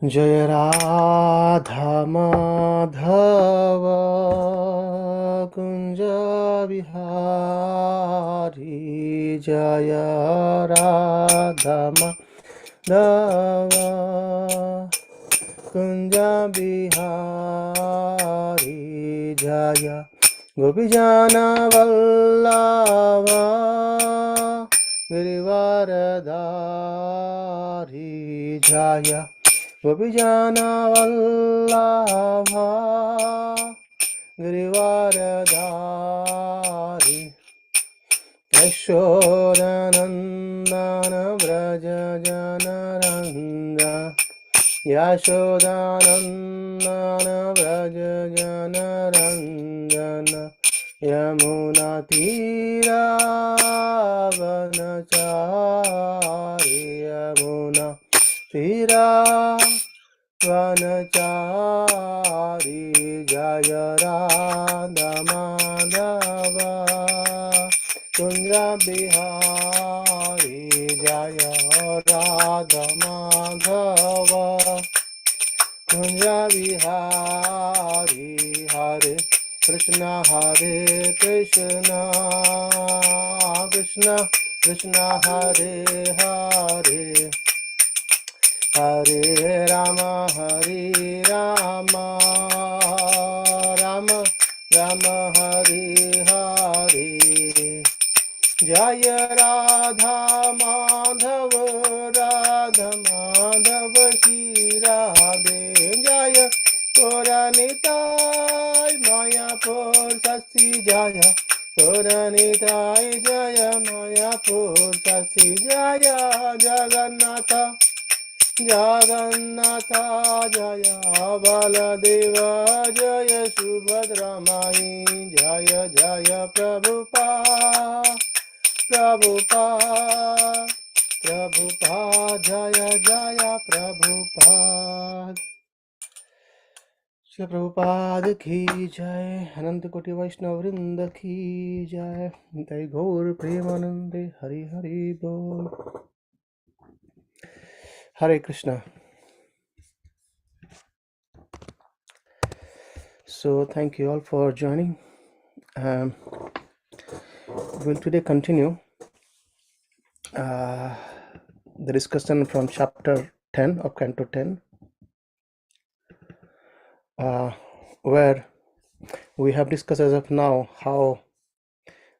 जय राधा माधव कुंज बिहारी जय राधा माधव कुंज बिहारी जय गोपीजन वल्लभ गिरिवरधारी जय गोपीजन वल्लभ गिरिवरधारी यशोदानन्दन व्रज जनरञ्जन यशोदानन्दन व्रज जनरञ्जन यमुनातीरावनचारि यमुनातीरावनचारि जय राधा माधव कुंज बिहारी जय राधा माधव कुंज बिहारी हरे कृष्णा कृष्ण कृष्ण हरे हरे हरे राम राम राम हरे हरे जय राधा माधव श्री राधे जय निताय मायापुर शशि जय निताय जय मायापुर शशि जय जगन्नाथ जगन्नाथ जय बलदेव जय सुभद्रा माई जय जय प्रभुपाद जय जय प्रभुपाद श्री प्रभुपाद की जय अनंत कोटि वैष्णव वृंद की जय जय गौर प्रेमानंदे हरि हरि बोल Hare Krishna. So thank you all for joining. We'll today continue the discussion from chapter 10 of canto 10, where we have discussed as of now how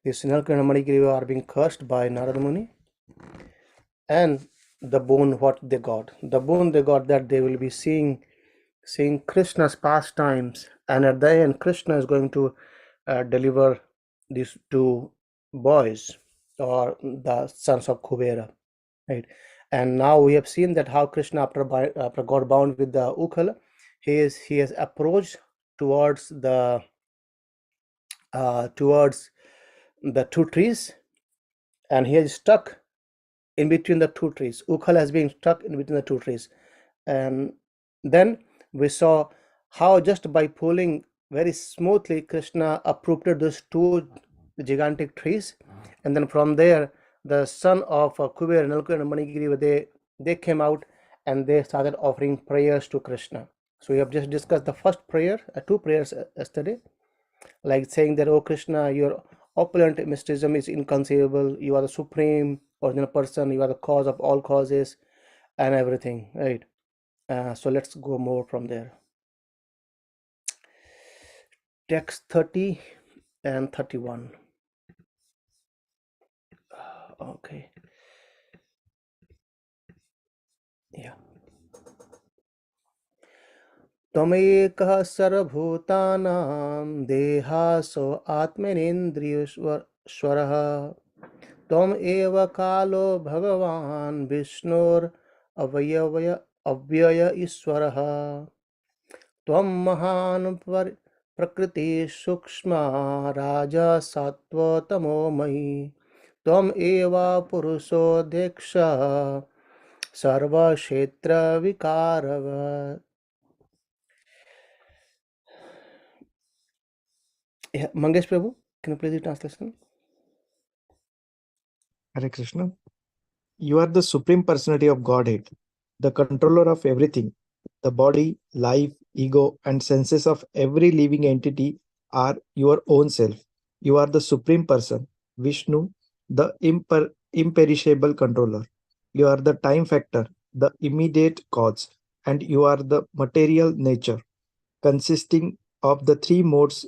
the Sinalka and Manigriva are being cursed by Narada Muni, and the boon what they got. The boon they got that they will be seeing Krishna's pastimes, and at the end Krishna is going to deliver these two boys, or the sons of Kubera, right? And now we have seen that how Krishna, after got bound with the Ukhala, he has approached towards the two trees, and he is stuck in between the two trees. Ukhala has been stuck in between the two trees, and then we saw how just by pulling very smoothly Krishna uprooted those two gigantic trees, and then from there the son of Kuber, Nalku and Manigriva, they came out and they started offering prayers to Krishna. So we have just discussed the first prayer, two prayers yesterday, like saying that, oh Krishna, your opulent mysticism is inconceivable, you are the supreme original person, you are the cause of all causes and everything, right? So let's go more from there. Text 30 and 31. Okay. Yeah. Tvameikah sarvabhutanam dehaso atmanindrayeshwarah Tvam eva kalo bhagavan vishnur avyaya iswarah Tvam mahan prakriti sukshma raja sattva tamomai Tvam eva purusho deksha sarva kshetra vikaravat. Yeah, Mangesh Prabhu, can you please the translation? Hare Krishna. You are the Supreme Personality of Godhead, the controller of everything. The body, life, ego, and senses of every living entity are your own self. You are the supreme person, Vishnu, the imperishable controller. You are the time factor, the immediate cause, and you are the material nature, consisting of the three modes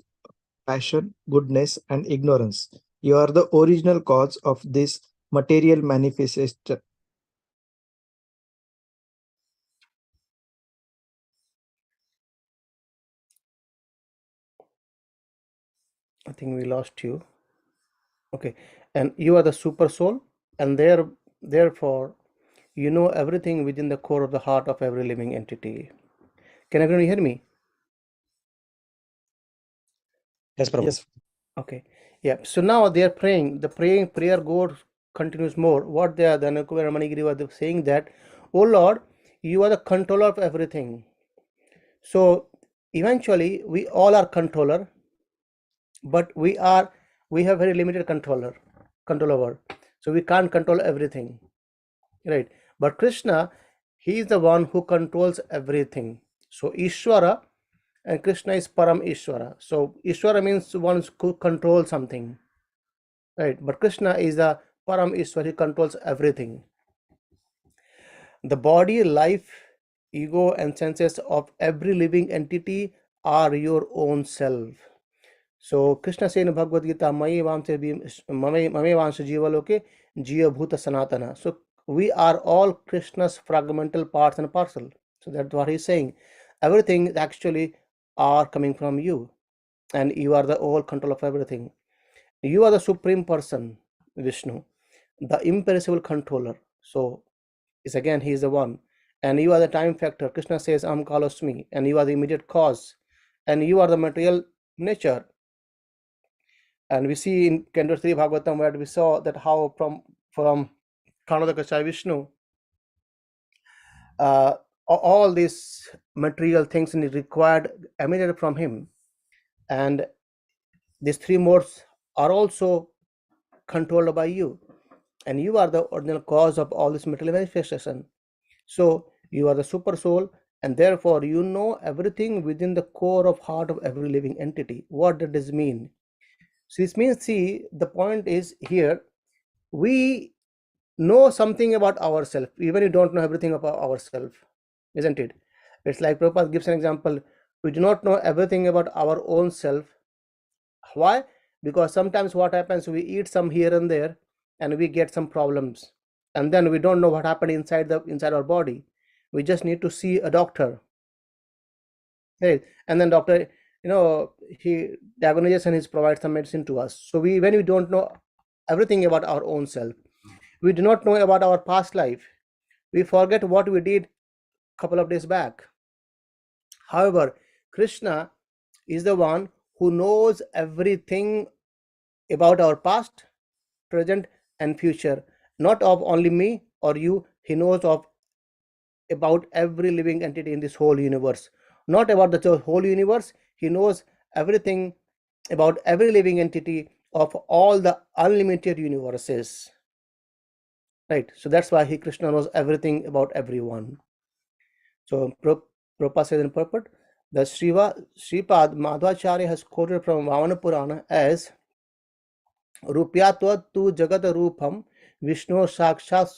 passion, goodness, and ignorance. You are the original cause of this material manifestation. I think we lost you. Okay. And you are the super soul, and therefore you know everything within the core of the heart of every living entity. Can everyone hear me? Yes, Prabhu. Yes, Okay. Yeah. So now they are praying. The prayer goes continues more. What they are the Manigiri was saying that, oh Lord, you are the controller of everything. So eventually we all are controller, but we have very limited control over. So we can't control everything, right? But Krishna, he is the one who controls everything. So Ishvara, and Krishna is Param Ishvara. So Ishvara means one who controls something, right? But Krishna is the Param Ishvara, he controls everything. The body, life, ego, and senses of every living entity are your own self. So Krishna says in Bhagavad Gita, Mame Vamsa Jiva Loke Jiva Bhuta Sanatana. So we are all Krishna's fragmental parts and parcel. So that's what he's saying. Everything actually are coming from you, and you are the all control of everything. You are the supreme person, Vishnu, the imperishable controller. So is again he is the one, and you are the time factor. Krishna says Kalosmi, and you are the immediate cause, and you are the material nature. And we see in Canto 3 Bhagavatam where we saw that how from Kanodakasai Vishnu, uh, all these material things required emanated from him, and these three modes are also controlled by you, and you are the original cause of all this material manifestation. So you are the super soul, and therefore you know everything within the core of heart of every living entity. What does this mean? So this means, see, the point is here, we know something about ourselves, even you don't know everything about ourselves, isn't it? It's like Prabhupada gives an example. We do not know everything about our own self. Why? Because sometimes what happens, we eat some here and there, and we get some problems, and then we don't know what happened inside our body. We just need to see a doctor, right? And then doctor, he diagnoses and he provides some medicine to us. So we, when we don't know everything about our own self, we do not know about our past life, we forget what we did couple of days back. However, Krishna is the one who knows everything about our past, present, and future. Not of only me or you, he knows of about every living entity in this whole universe. Not about the whole universe, he knows everything about every living entity of all the unlimited universes. Right? So that's why he Krishna knows everything about everyone. So Prabhupada says in purport, the Sripad Madhvacharya has quoted from Vamana Purana as Rupyatva tu jagat rupam Vishnu sakshat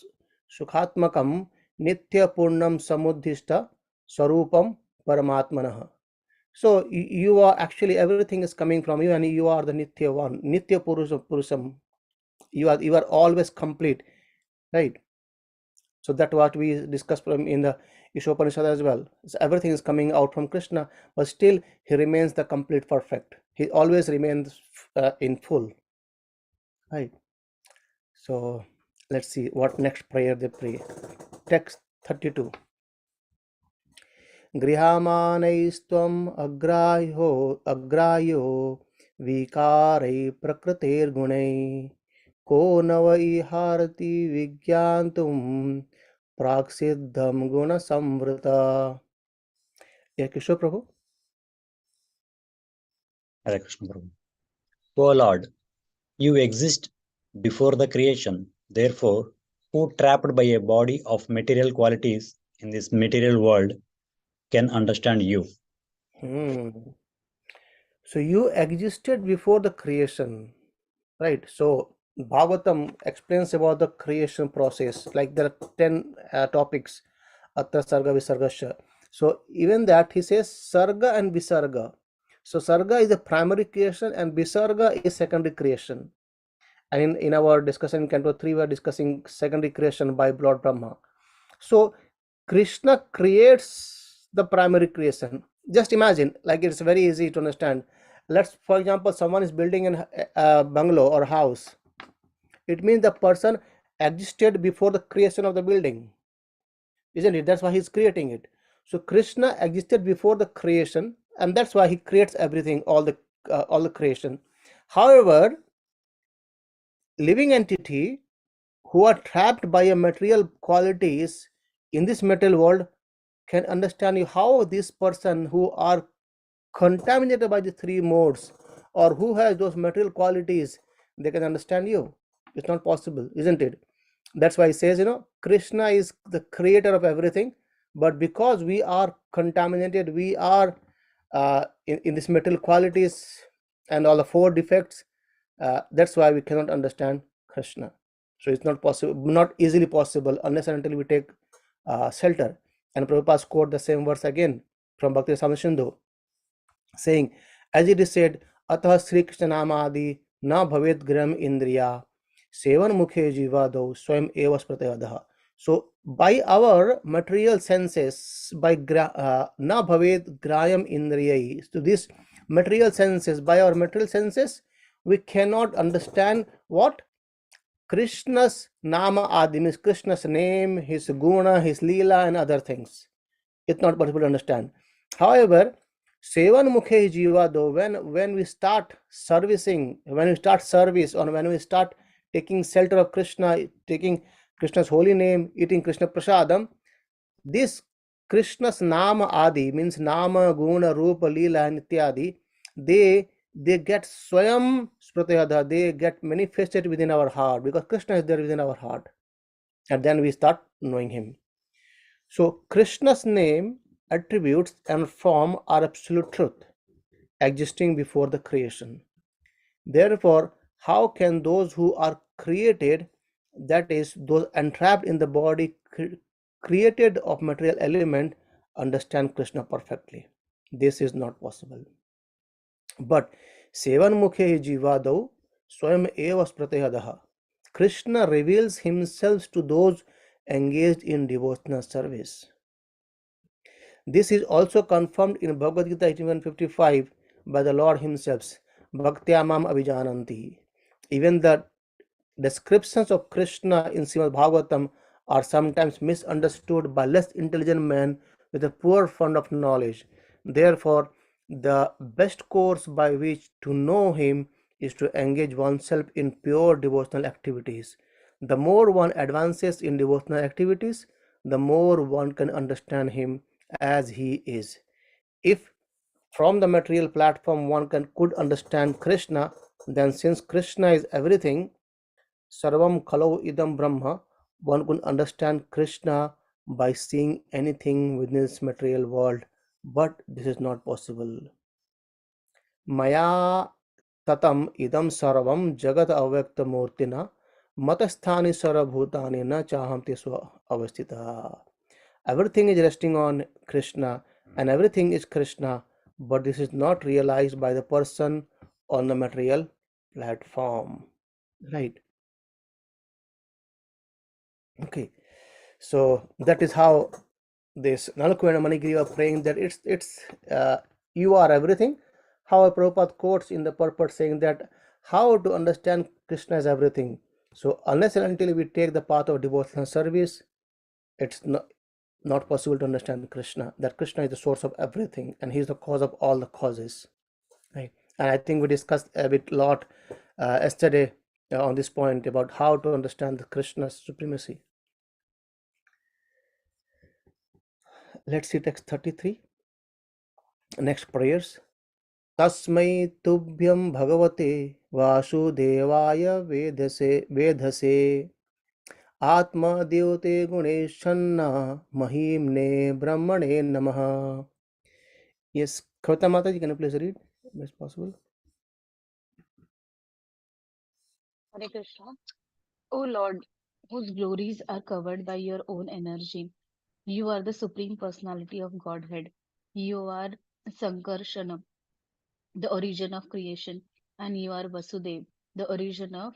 sukhatmakam nitya purnam samuddhista sarupam paramatmanah. So you are actually, everything is coming from you, and you are the nitya one, nitya purusam. You are always complete, right? So that's what we discussed in the Ishopanishad as well. So everything is coming out from Krishna, but still he remains the complete perfect. He always remains in full, right? So let's see what next prayer they pray. Text 32. गृहामानैस्त्वम् अग्राह्यो विकारै प्रकृतेर्गुणै को न वै हारति विज्ञातुं प्राक्सिद्धं गुणसंवृता. Yeah, Kishore Prabhu. Hare Krishna, Prabhu. O Lord, you exist before the creation. Therefore, who trapped by a body of material qualities in this material world can understand you. Hmm. So you existed before the creation, right? So Bhagavatam explains about the creation process. Like there are 10 topics, Atra Sarga Visargasha. So even that he says Sarga and Visarga. So Sarga is the primary creation and Visarga is secondary creation. And in our discussion in Canto 3, we are discussing secondary creation by Lord Brahma. So Krishna creates the primary creation. Just imagine, like it's very easy to understand. Let's, for example, someone is building a bungalow or house. It means the person existed before the creation of the building, isn't it? That's why he's creating it. So Krishna existed before the creation, and that's why he creates everything, all the creation. However, living entity who are trapped by a material qualities in this material world can understand you how this person who are contaminated by the three modes or who has those material qualities, they can understand you. It's not possible, isn't it? That's why he says, Krishna is the creator of everything, but because we are contaminated, we are in this material qualities and all the four defects, that's why we cannot understand Krishna. So it's not possible, not easily possible, unless and until we take shelter. And Prabhupada quote the same verse again from Bhakti Rasamrita Sindhu, saying, as it is said, Atah Sri Krishna Namadi na bhavet gram indriya sevan mukhe jivado swayam eva spratayadaha. So by our material senses, by na bhavet grayam indriyai, so this material senses, by our material senses, we cannot understand what Krishna's nama adi means, Krishna's name, his guna, his leela, and other things. It's not possible to understand. However, Sevan Mukhe Jiva, though, when we start servicing, when we start service, or when we start taking shelter of Krishna, taking Krishna's holy name, eating Krishna Prasadam, this Krishna's Nama Adi means Nama, Guna, Rupa, Leela, and Ityadi, they get Swayam Spratayada, they get manifested within our heart because Krishna is there within our heart. And then we start knowing him. So Krishna's name, attributes, and form are absolute truth, existing before the creation. Therefore, how can those who are created, that is, those entrapped in the body created of material element, understand Krishna perfectly? This is not possible. But Sevan Mukhe Jivadau Swayam Eva Spratayadaha. Krishna reveals himself to those engaged in devotional service. This is also confirmed in Bhagavad Gita 81:55 by the Lord himself, Bhaktyamam Avijananti. Even the descriptions of Krishna in Srimad Bhagavatam are sometimes misunderstood by less intelligent men with a poor fund of knowledge. Therefore, the best course by which to know him is to engage oneself in pure devotional activities. The more one advances in devotional activities, the more one can understand him as he is. If from the material platform one could understand Krishna, then since Krishna is everything, Sarvam Kalo Idam Brahma, one could understand Krishna by seeing anything within this material world. But this is not possible. Maya tatam idam sarvam jagat avyakta murtina matasthani sarabhutani na chahamti swa avastita. Everything is resting on Krishna and everything is Krishna, but this is not realized by the person on the material platform. Right. Okay. So that is how this Nalakuvena Manigiri are praying that it's you are everything. How Prabhupada quotes in the purport saying that how to understand Krishna as everything. So unless and until we take the path of devotional service, it's not possible to understand Krishna. That Krishna is the source of everything and he's the cause of all the causes. Right. And I think we discussed a bit lot yesterday on this point about how to understand the Krishna's supremacy. Let's see text 33. Next prayers. Tasmai tubhyam bhagavate vasudevaaya vedhase आत्मद्योते गुणेशन्न महिम्ने brahmane namaha. Yes, Kavita Mataji, can you please read if possible? Hare Krishna. O Lord, whose glories are covered by your own energy, you are the Supreme Personality of Godhead. You are Sankarshana, the origin of creation, and you are Vasudev, the origin of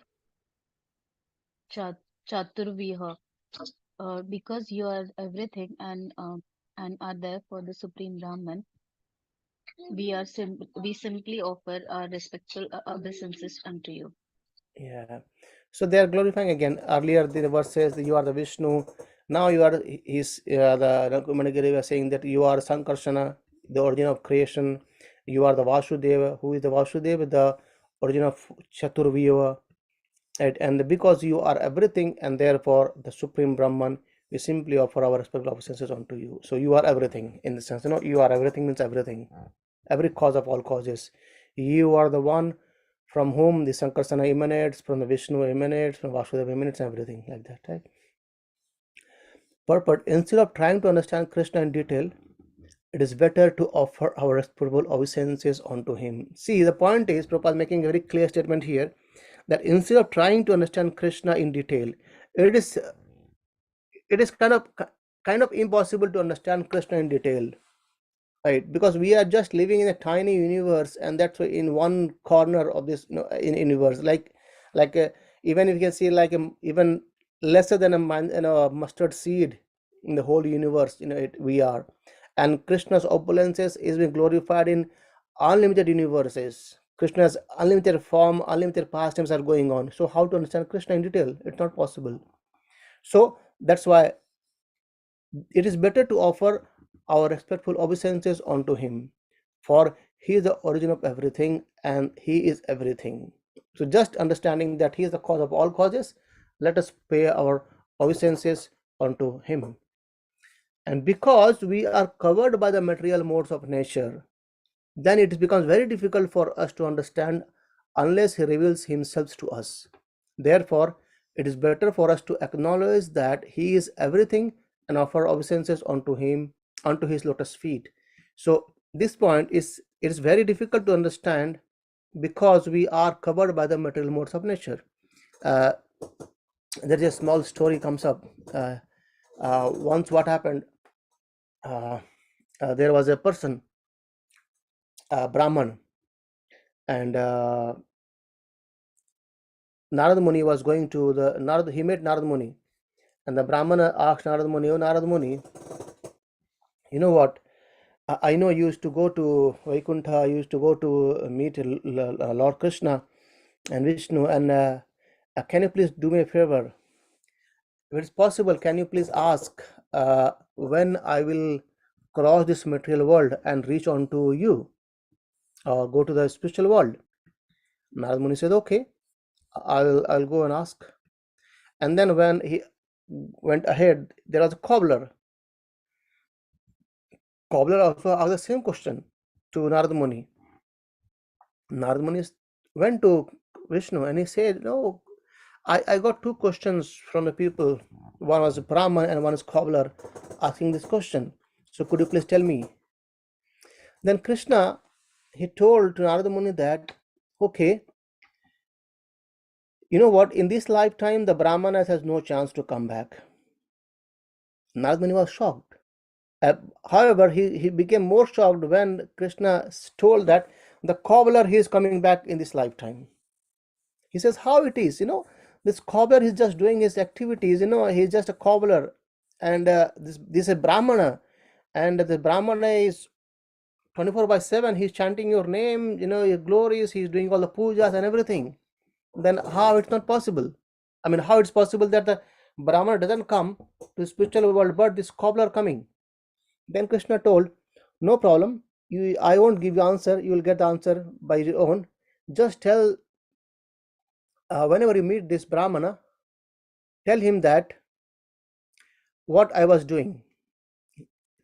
Chat- Chaturviha. Because you are everything and are therefore the Supreme Brahman, we simply offer our respectful obeisances unto you. Yeah. So they are glorifying again. Earlier, the verse says that you are the Vishnu. Now you are his. The Manigiri was saying that you are Sankarsana, the origin of creation. You are the Vasudeva. Who is the Vasudeva? The origin of Chaturviya. Right? And because you are everything, and therefore the Supreme Brahman, we simply offer our respectful obeisances unto you. So you are everything in the sense. You are everything means everything. Every cause of all causes. You are the one from whom the Sankarsana emanates, from the Vishnu emanates, from Vasudeva emanates, everything like that, right? But instead of trying to understand Krishna in detail, it is better to offer our respectful obeisances unto him. See, the point is, Prabhupada is making a very clear statement here that instead of trying to understand Krishna in detail, it is it is kind of impossible to understand Krishna in detail, right? Because we are just living in a tiny universe, and that's why in one corner of this in universe, like even if you can see like even lesser than a mustard seed in the whole universe, we are. And Krishna's opulences is being glorified in unlimited universes. Krishna's unlimited form, unlimited pastimes are going on. So how to understand Krishna in detail? It's not possible. So that's why it is better to offer our respectful obeisances unto him, for he is the origin of everything and he is everything. So just understanding that he is the cause of all causes, let us pay our obeisances unto him. And because we are covered by the material modes of nature, then it becomes very difficult for us to understand unless he reveals himself to us. Therefore, it is better for us to acknowledge that he is everything and offer obeisances unto him, unto his lotus feet. So this point is, it is very difficult to understand because we are covered by the material modes of nature. Uh, there is a small story comes up. Once what happened? Uh, there was a person, Brahman, and Narad Muni was going to the Narad. He met Narad Muni, and the Brahmana asked Narad Muni, "Oh Narad Muni, you know what? I know you used to go to Vaikuntha. You used to go to meet Lord Krishna and Vishnu. And can you please do me a favor? If it's possible, can you please ask when I will cross this material world and reach on to you, or go to the spiritual world?" Narad Muni said, "Okay, I'll go and ask." And then when he went ahead, there was a cobbler. Cobbler also asked the same question to Narad Muni. Narad Muni went to Vishnu and he said, "No, I got two questions from the people. One was a Brahman and one is cobbler asking this question. So could you please tell me?" Then Krishna, he told to Narad Muni that, "Okay, you know what? In this lifetime, the Brahmanas has no chance to come back." Narad Muni was shocked. Uh, However, he became more shocked when Krishna told that the cobbler, he is coming back in this lifetime. He says, "How it is? This cobbler is just doing his activities. He's just a cobbler, and this is a Brahmana, and the Brahmana is 24/7. He's chanting your name. Your glories. He's doing all the pujas and everything. Then how it's not possible? I mean, how it's possible that the Brahmana doesn't come to the spiritual world, but this cobbler coming?" Then Krishna told, "No problem. I won't give you answer. You will get the answer by your own. Just tell, whenever you meet this Brahmana, tell him that what I was doing.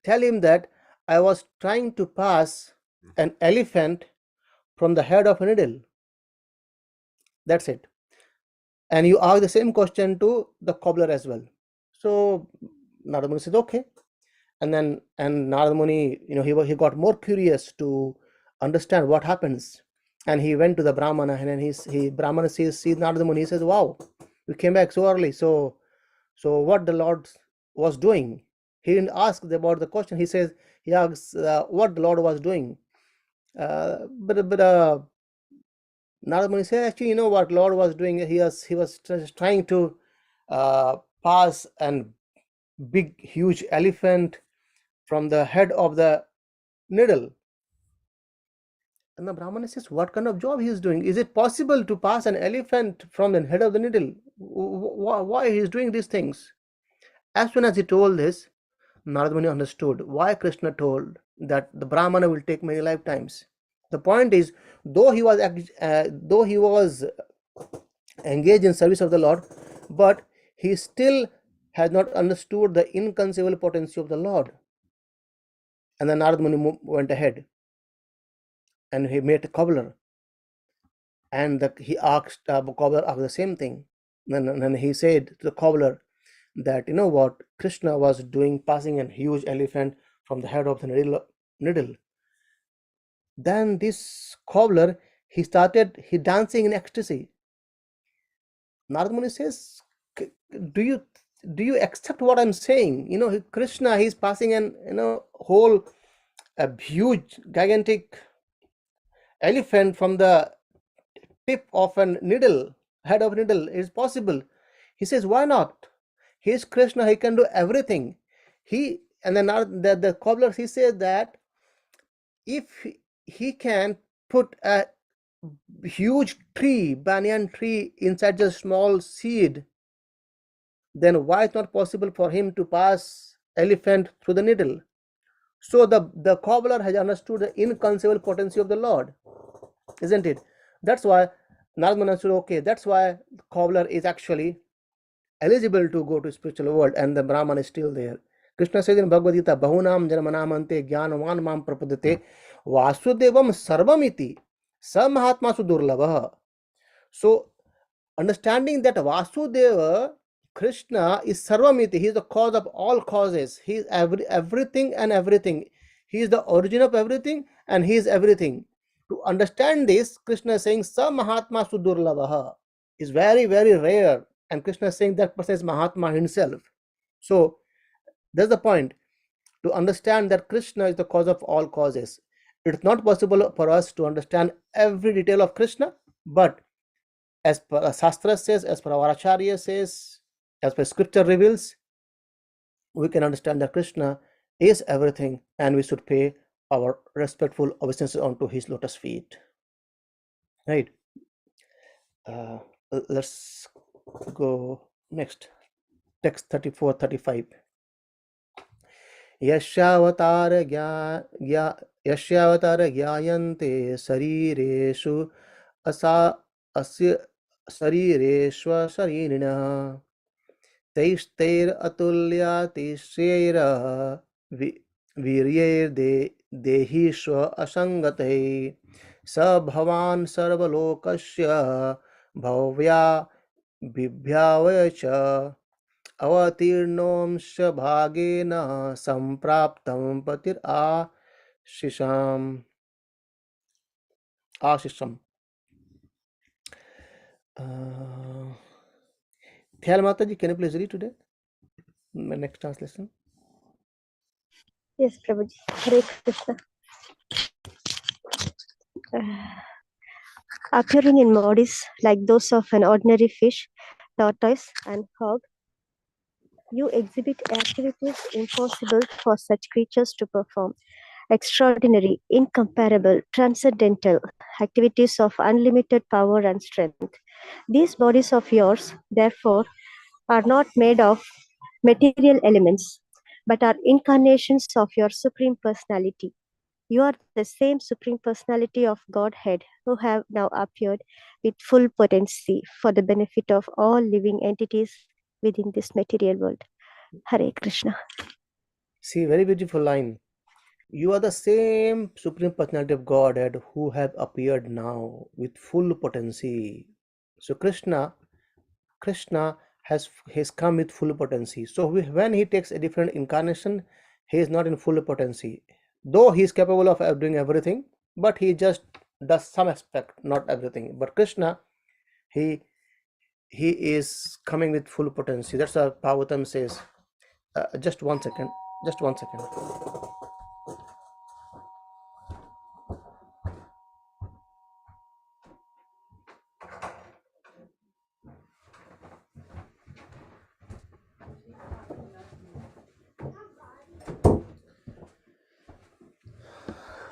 Tell him that I was trying to pass an elephant from the head of a needle. That's it. and you ask the same question to the cobbler as well. So Narada Muni says, okay. And Narada Muni, he got more curious to understand what happens, and he went to the Brahmana, and then he Brahmana sees Narada Muni. He says, "Wow, you came back so early. So what the Lord was doing?" He didn't ask about the question. He asks what the Lord was doing. But Narada Muni said, actually, you know what Lord was doing? He was just trying to pass an big, huge elephant from the head of the needle. And the Brahmana says, what kind of job he is doing? Is it possible to pass an elephant from the head of the needle? Why he is doing these things? As soon as he told this, Narada Muni understood why Krishna told that the Brahmana will take many lifetimes. The point is, though he was engaged in service of the Lord, but he still has not understood the inconceivable potency of the Lord. And then Narada Muni went ahead, and he met a cobbler, and he asked cobbler asked the same thing. Then he said to the cobbler that, you know what, Krishna was doing, passing a huge elephant from the head of the needle. Then this cobbler, he dancing in ecstasy. Narada Muni says, do you accept what I'm saying? Krishna, he's passing an whole a huge gigantic elephant from the tip of a needle, head of a needle. Is possible. He says, why not? He's Krishna, he can do everything. And then the cobbler, he says that if he can put a huge tree, banyan tree, inside a small seed, then why it's not possible for him to pass elephant through the needle? So the cobbler has understood the inconceivable potency of the Lord, isn't it? That's why Narada Muni understood, okay, that's why the cobbler is actually eligible to go to spiritual world, and the Brahman is still there. Krishna says in Bhagavad Gita, Bahunam Janmanamante Jnanavan Mam Prapadate Vasudevam Sarvamiti Samahatma Sudurlabha. So, understanding that Vasudeva, Krishna, is Sarvamiti, he is the cause of all causes. He is everything and everything. He is the origin of everything, and he is everything. To understand this, Krishna is saying, Samahatma Sudurlabha is very, very rare. And Krishna is saying that person is Mahatma himself. So, that's the point. To understand that Krishna is the cause of all causes. It's not possible for us to understand every detail of Krishna, but as per Shastra says, as per our Acharya says, as per scripture reveals, we can understand that Krishna is everything, and we should pay our respectful obeisances onto his lotus feet. Right? Uh, let's go next. Text 34-35. यस्यावतार ज्ञायन्ते शरीरेषु असा अस्य शरीरेष्वशरीरिणः तैस्तैरतुल्यातिशयैः वीर्यैर्देहिष्व असङ्गतैः स भवान् सर्वलोकस्य भव्या बिभ्यावय च अवतीर्णोंश भागेन संप्राप्तं आशिषम. Thyal Mataji, can you please read today? My next translation. Yes, Prabhuji. Hare Krishna. Appearing in bodies like those of an ordinary fish, tortoise, and hog, you exhibit activities impossible for such creatures to perform. Extraordinary, incomparable, transcendental activities of unlimited power and strength. These bodies of yours, therefore, are not made of material elements, but are incarnations of your Supreme Personality. You are the same Supreme Personality of Godhead who have now appeared with full potency for the benefit of all living entities within this material world. Hare Krishna. See, very beautiful line. You are the same Supreme Personality of Godhead who have appeared now with full potency. So Krishna Krishna has come with full potency. So when he takes a different incarnation, he is not in full potency. Though he is capable of doing everything, but he just does some aspect, not everything. But Krishna, he he is coming with full potency. That's what Bhagavatam says. Just 1 second. Just 1 second.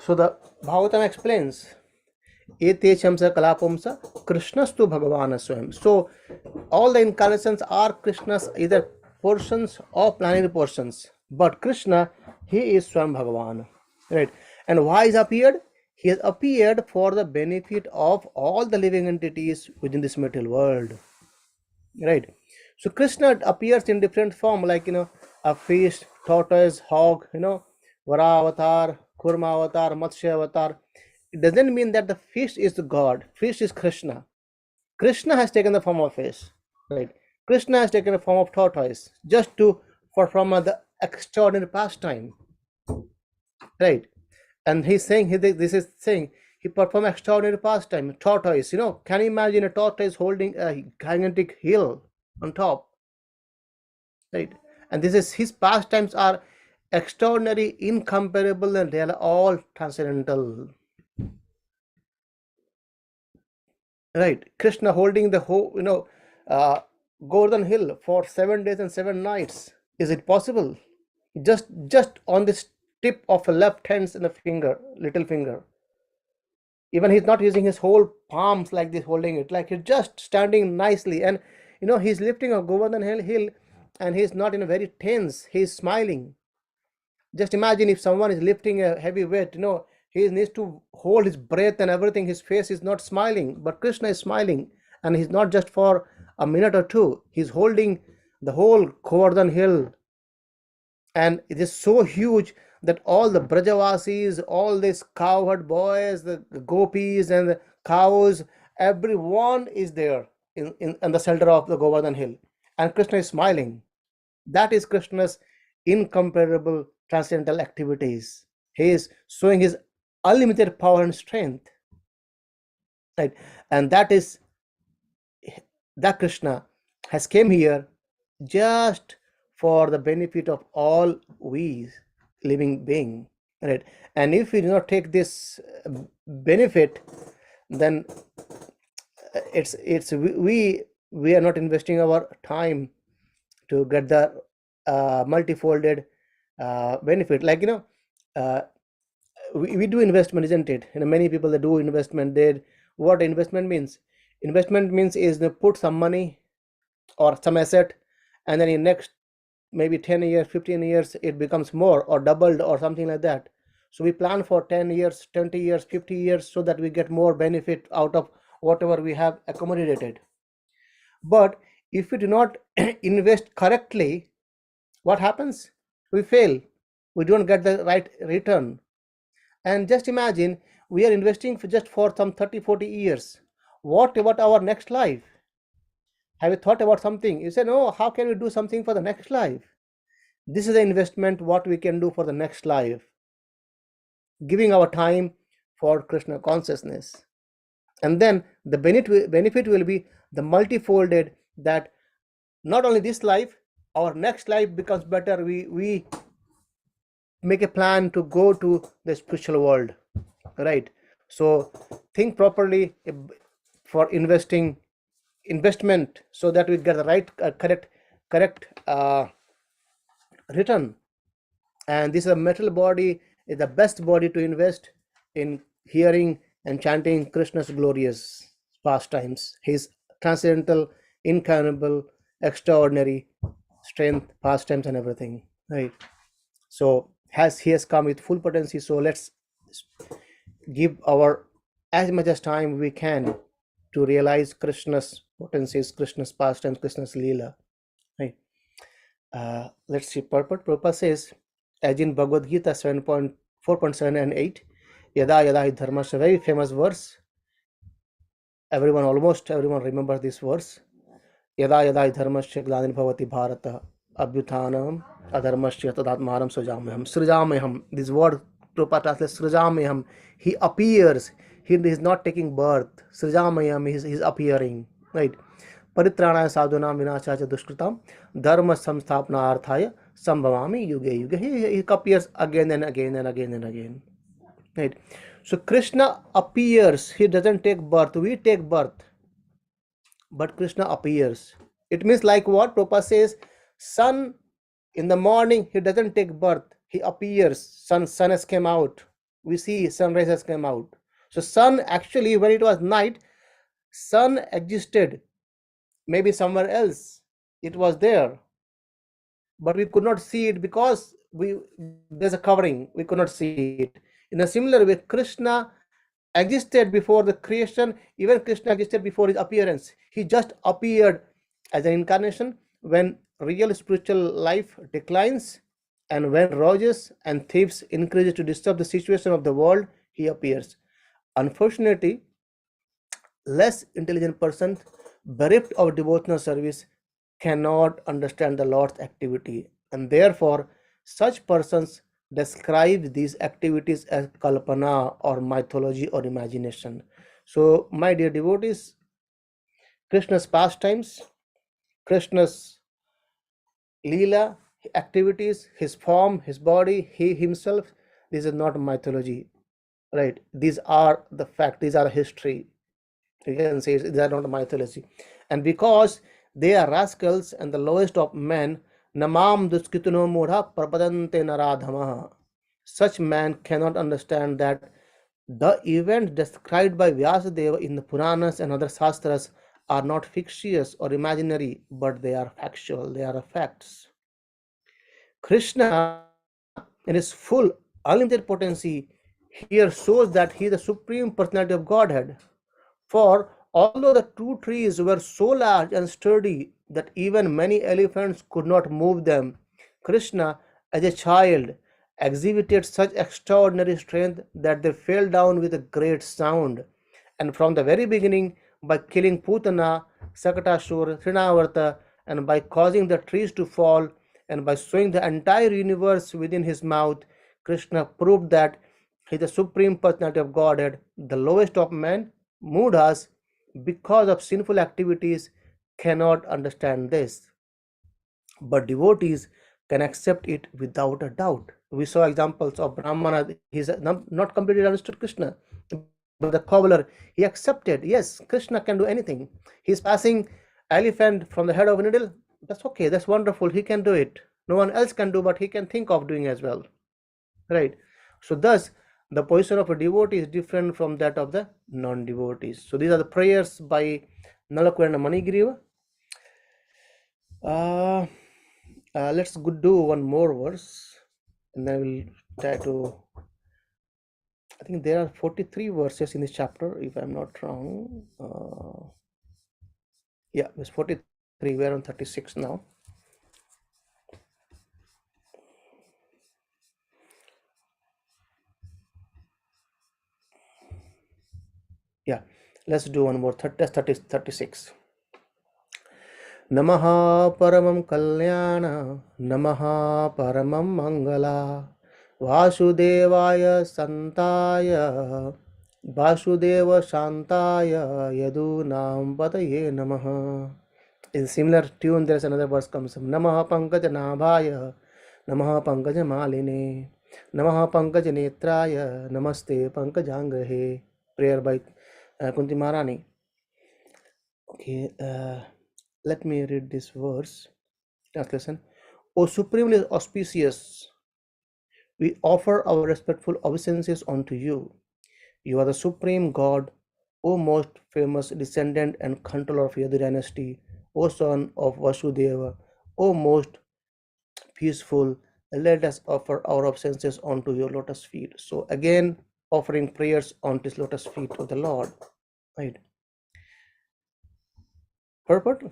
So the Bhagavatam explains, Etecham sa kalapam sa Krishnastu Bhagavan Swam. So all the incarnations are Krishna's either portions or plenary portions. But Krishna, he is Swam Bhagavan. Right? And why is appeared? He has appeared for the benefit of all the living entities within this material world. Right? So Krishna appears in different form, like a fish, tortoise, hog, Vara avatar, Kurma avatar, Matsya avatar. It doesn't mean that the fish is the God. Fish is Krishna. Krishna has taken the form of fish. Right? Krishna has taken the form of tortoise just to perform the extraordinary pastime. Right? And he's saying this is saying he performed extraordinary pastime. Tortoise, can you imagine a tortoise holding a gigantic hill on top? Right? And this is his pastimes are extraordinary, incomparable, and they are all transcendental. Right? Krishna holding the whole, Golden Hill for 7 days and 7 nights. Is it possible? Just on this tip of a left hand's in the finger, little finger. Even he's not using his whole palms like this, holding it. Like he's just standing nicely, and he's lifting a Govardhan hill, and he's not in a very tense. He's smiling. Just imagine if someone is lifting a heavy weight, he needs to hold his breath and everything. His face is not smiling, but Krishna is smiling, and he's not just for a minute or two. He's holding the whole Govardhan hill, and it is so huge that all the Brajavasis, all these cowherd boys, the gopis and the cows, everyone is there in the center of the Govardhan hill, and Krishna is smiling. That is Krishna's incomparable transcendental activities. He is showing his unlimited power and strength. Right? And that Krishna has came here just for the benefit of all we living being. Right? And if we do not take this benefit, then we are not investing our time to get the multifolded benefit. Like we do investment, isn't it? Many people that do investment, what investment means? Investment means is put some money or some asset, and then in next maybe 10 years, 15 years, it becomes more or doubled or something like that. So we plan for 10 years, 20 years, 50 years, so that we get more benefit out of whatever we have accommodated. But if we do not invest correctly, what happens? We fail. We don't get the right return. And just imagine, we are investing just for some 30, 40 years. What about our next life? Have you thought about something? You say, no, how can we do something for the next life? This is the investment, what we can do for the next life. Giving our time for Krishna consciousness. And then the benefit will be the multifolded, that not only this life, our next life becomes better. We make a plan to go to the spiritual world. Right? So think properly for investment, so that we get the right correct return. And this is a metal body is the best body to invest in hearing and chanting Krishna's glorious pastimes, his transcendental, incomparable, extraordinary strength, pastimes, and everything. Right? So he has come with full potency. So let's give our as much as time we can to realize Krishna's potencies, Krishna's pastimes, Krishna's Leela. Right? Let's see. Prabhupada says, as in Bhagavad Gita 7.4.7 and 8, Yada Yada Hi Dharmasya, very famous verse. Almost everyone remembers this verse. यदा यदा हि धर्मस्य ग्लानिर्भवति Bharat अभ्युत्थानम् अधर्मस्य तदात्मानं सृजाम्यहम्. Srijamyaham, this word Prabhupada translates Srijamyaham. He appears. He is not taking birth. Srijamayam, he is appearing. Right. परित्राणाय साधूनां विनाशाय च दुष्कृतां धर्म संस्थापनार्थाय संभवामि युगे युगे. He appears again and again and again and again. Right. So Krishna appears. He doesn't take birth. We take birth, but Krishna appears. It means like what Prabhupada says, sun in the morning, he doesn't take birth. He appears. Sun has come out. We see sunrise has come out. So sun actually, when it was night, sun existed. Maybe somewhere else. It was there, but we could not see it because there's a covering. We could not see it. In a similar way, Krishna existed before the creation. Even Krishna existed before his appearance. He just appeared as an incarnation when real spiritual life declines, and when robbers and thieves increase to disturb the situation of the world, he appears. Unfortunately, less intelligent person bereft of devotional service cannot understand the Lord's activity, and therefore such persons describe these activities as kalpana or mythology or imagination. So, my dear devotees, Krishna's pastimes, Krishna's Leela activities, his form, his body, he himself, this is not mythology, right? These are the fact, these are history. You can say they are not mythology. And because they are rascals and the lowest of men, namam duskitano mudha prapadante naradhamaha. Such man cannot understand that the events described by Vyasadeva in the Puranas and other Shastras are not fictitious or imaginary, but they are factual, they are facts. Krishna, in his full unlimited potency, here shows that he is the supreme personality of Godhead. For although the two trees were so large and sturdy that even many elephants could not move them, Krishna, as a child, exhibited such extraordinary strength that they fell down with a great sound. And from the very beginning, by killing Putana, Sakatashur, Trinavarta, and by causing the trees to fall, and by sowing the entire universe within his mouth, Krishna proved that he is the supreme personality of Godhead, the lowest of men. Mudhas, because of sinful activities, cannot understand this, but devotees can accept it without a doubt. We saw examples of Brahmana. He's not completely understood Krishna, but the cobbler, he accepted, yes, Krishna can do anything. He's passing elephant from the head of a needle. That's okay, that's wonderful, he can do it. No one else can do, but he can think of doing as well, right? So thus the position of a devotee is different from that of the non-devotees. So these are the prayers by Nalakurana Manigriva. Let's do one more verse, and then we'll try to. I think there are 43 verses in this chapter, if I'm not wrong. Yeah, it's 43. We're on 36 now. Yeah, let's do one more. 36. नमः परमं कल्याण नमः परमं मंगला वासुदेवाय संताय वासुदेव शांताय यदूनां पतये नमः. In similar tune, there's another verse comes. Namah pankaj nabhaya Namah pankaj maline Namah pankaj netraya Namaste pankajangrehe. Prayer by Kunti Maharani. Okay, let me read this verse. Translation. O supremely auspicious, we offer our respectful obeisances unto you. You are the supreme God, O most famous descendant and controller of Yadu dynasty, O son of Vasudeva, O most peaceful. Let us offer our obeisances unto your lotus feet. So again, offering prayers onto his lotus feet of the Lord. Right. Purport.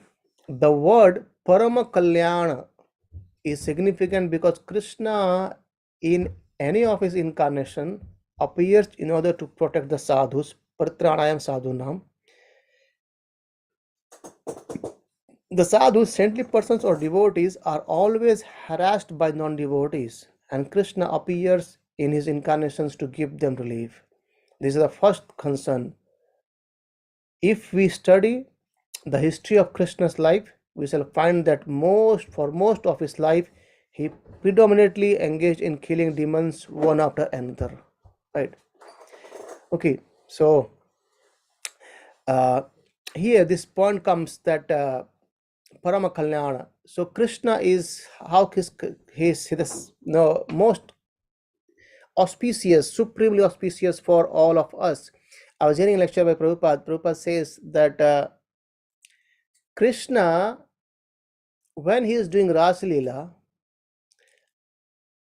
The word Parama Kalyana is significant because Krishna, in any of his incarnation, appears in order to protect the sadhus, Pratranayam Sadhunam. The sadhus, saintly persons or devotees, are always harassed by non-devotees, and Krishna appears in his incarnations to give them relief. This is the first concern. If we study the history of Krishna's life, we shall find that for most of his life, he predominantly engaged in killing demons one after another. Right? Okay. So uh, here this point comes that Parama Kalyana. So Krishna is how he is the most auspicious, supremely auspicious for all of us. I was hearing a lecture by Prabhupada. Prabhupada says that Krishna, when he is doing Rasa Leela,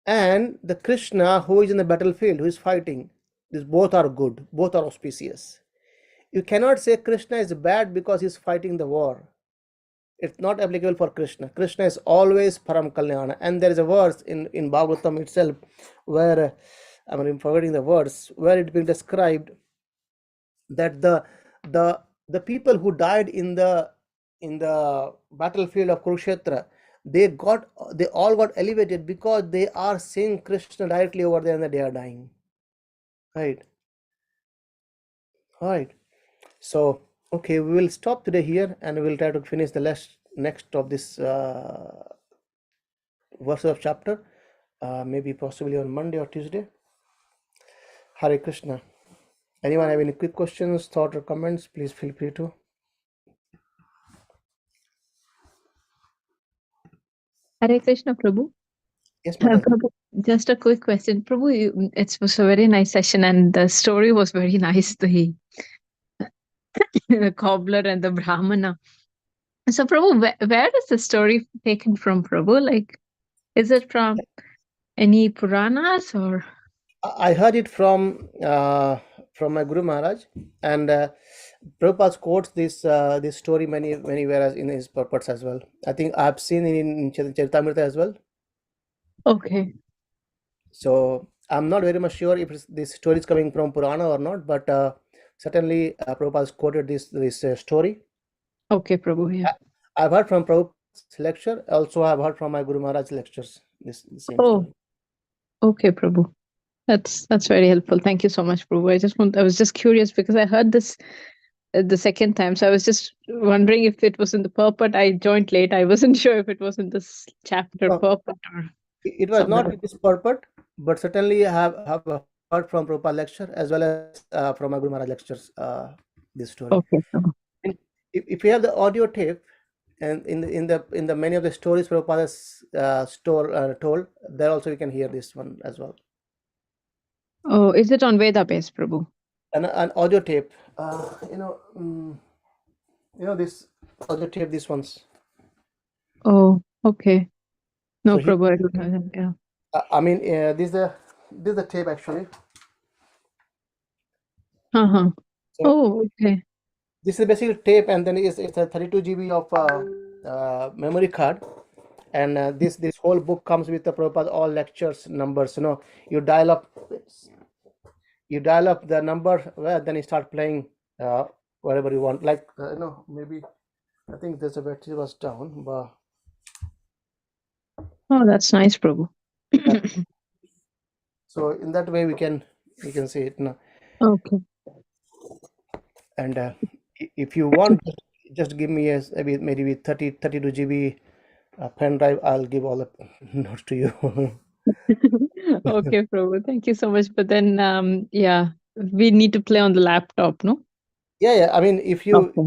and the Krishna who is in the battlefield, who is fighting, these both are good, both are auspicious. You cannot say Krishna is bad because he is fighting the war. It's not applicable for Krishna. Krishna is always Param Kalyana. And there is a verse in Bhagavatam itself where, I'm forgetting the verse, where it being described that the people who died in the battlefield of Kurukshetra, they all got elevated because they are seeing Krishna directly over there and they are dying. Right. Right. So okay, we will stop today here and we will try to finish the next of this verse of chapter, maybe possibly on Monday or Tuesday. Hare Krishna. Anyone have any quick questions, thought, or comments? Please feel free to. Hare Krishna, Prabhu. Yes, Mother. Prabhu, just a quick question. Prabhu, it was a very nice session and the story was very nice. The cobbler and the Brahmana. So, Prabhu, where is the story taken from, Prabhu? Like, is it from any Puranas or? I heard it from my Guru Maharaj, and Prabhupada quotes this story many whereas in his purports as well. I think I've seen it in Charitamrita as well. Okay. So I'm not very much sure if this story is coming from Purana or not, but certainly Prabhupada quoted this story. Okay, Prabhu. Yeah. I've heard from Prabhupada's lecture. Also, I've heard from my Guru Maharaj lectures. The same Oh, story. okay, Prabhu. That's very helpful. Thank you so much, Prabhu. I was just curious because I heard this the second time, so I was just wondering if it was in the purport. I joined late. I wasn't sure if it was in this chapter No, purport or it was somewhere. not in this purport, but certainly I have heard from Prabhupada lecture as well as from my Guru Maharaj lectures this story. Okay, Prabhu. And if you have the audio tape, and in the many of the stories Prabhupada has told, there also you can hear this one as well. Oh, is it on Veda base, Prabhu? An audio tape, this audio tape, these ones. Oh, okay. No, So Prabhu, I don't have that. Yeah. I mean, this is the tape actually. Uh-huh. So Oh, okay. this is basically tape, and then it's a 32 GB of memory card, and this whole book comes with the Prabhupada all lectures numbers. You dial up the number, well, then you start playing whatever you want. Like maybe I think there's a battery was down, but Oh, that's nice, Prabhu. so in that way we can see it now. Okay. And if you want, just give me maybe 32 GB pen drive. I'll give all the notes to you. Okay, Prabhu. Thank you so much. But then, yeah, we need to play on the laptop, no? Yeah. I mean, if you Okay.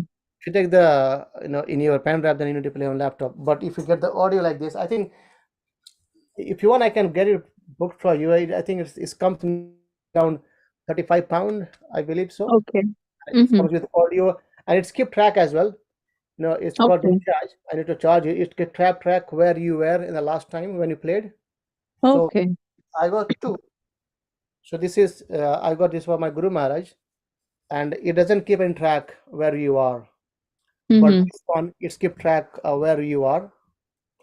take the in your pen drive, then you need to play on laptop. But if you get the audio like this, I think if you want, I can get it booked for you. I think it's comes around 35 pound, I believe so. Okay. It comes with audio, and it's keep track as well. It's got Okay. recharge. I need to charge it. It can track where you were in the last time when you played. So Okay. I got two. So this is I got this for my Guru Maharaj, and it doesn't keep in track where you are. But this one, it's keep track where you are,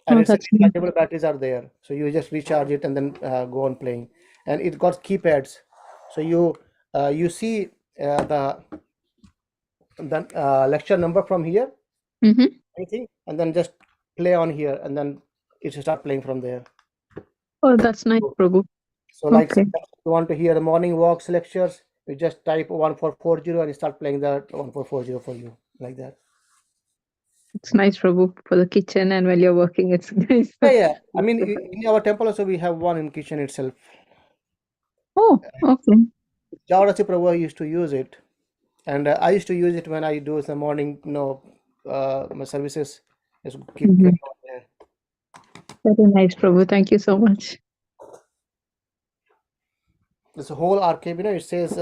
and Oh, it's that's nice. rechargeable batteries are there. So you just recharge it and then go on playing. And it got keypads, so you see the lecture number from here. Mm-hmm. Anything, and then just play on here, and then it will start playing from there. Oh, that's nice, So, Prabhu. so like Okay. sometimes if you want to hear the morning walks lectures, you just type 1440 and you start playing that 1440 for you, like that. It's nice, Prabhu, for the kitchen and while you're working. It's nice. Yeah. I mean, in our temple also we have one in kitchen itself. Oh, okay. Jawadasi Prabhu used to use it, and I used to use it when I do the morning, my services. Just keep Mhm. playing on there. Very nice, Prabhu. Thank you so much. This whole archive, it says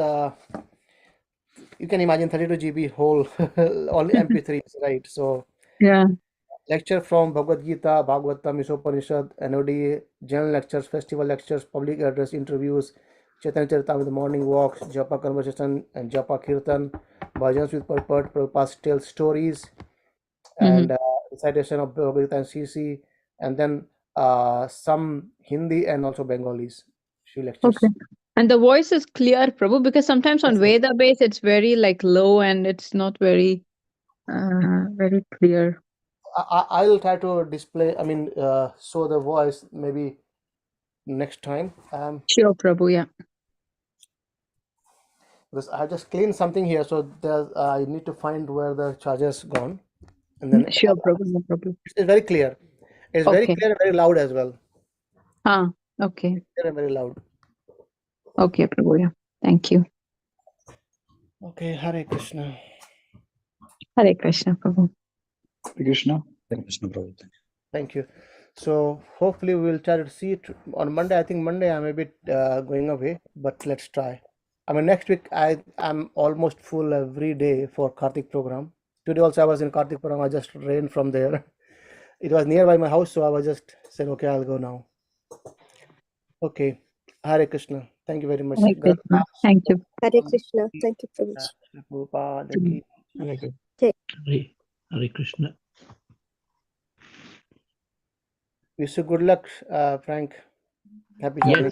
you can imagine 32 GB whole only MP3s, right? So Yeah. lecture from Bhagavad Gita, Bhagavatam, Upanishad, NOD, general lectures, festival lectures, public address, interviews, Chaitanya Charitamrita, morning walks, Japa conversation, and Japa Kirtan, bhajans with purport, Prabhupada tells stories, Hmm. and recitation of Bhagavad Gita and CC, and then some Hindi and also Bengalis, few lectures. Okay. And the voice is clear, Prabhu, because sometimes on Yes, yes. Veda base it's very like low and it's not very very clear. I'll try to display, show the voice maybe next time. Sure, Prabhu. Yeah. Because I just cleaned something here, so I need to find where the charger's gone, and then Sure, Prabhu. No problem. it's very clear. It's very Okay. clear and very loud as well. Okay. Clear and very loud. Okay, Prabhu. Yeah. Thank you. Okay, Hare Krishna. Hare Krishna, Prabhu. Krishna. Hare Krishna, Prabhu. Thank you. So hopefully we'll try to see it on Monday. I think Monday I'm a bit going away, but let's try. Next week I'm almost full every day for Kartik program. Today also I was in Kartik program. I just ran from there. It was nearby my house, so I was just said, okay, I'll go now. Okay. Hare Krishna. Thank you very much. Hare God Krishna. Thank you. Hare Krishna. Thank you, Prabhuji. bless. Prabhupada ki. Hare Krishna. Wish you good luck, Frank. Happy Yeah. journey.